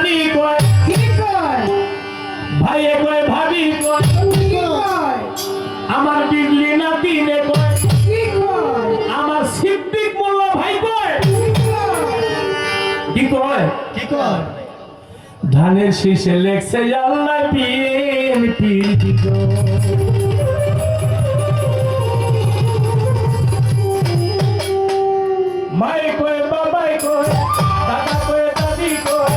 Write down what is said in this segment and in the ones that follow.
ভাবি কয় কি কয় ভাইয়ে কয় ভাবি কয় কি কয় আমার বিজলি না দিনে কয় কি কয় আমার সিদ্দিক মোল্লা ভাই কয় কি কয় কি কয় ধানের শীষে লেখছে আল্লাহ বিএনপি মাই কয় বাবাই কয় দাদা কয় দাদি কয়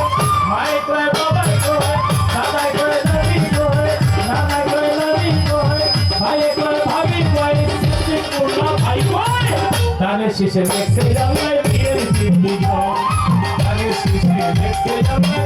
মাই কয় বাবাই কয় দাদা কয় দাদি কয় নানা কয় দাদি কয় ভাই কয় ভাবি কয় সিদ্দিক মোল্লা ভাই কয় ধানের শীষে লেখছে আল্লাহ বিএনপি ধানের শীষে লেখছে আল্লাহ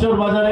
চর বাজারে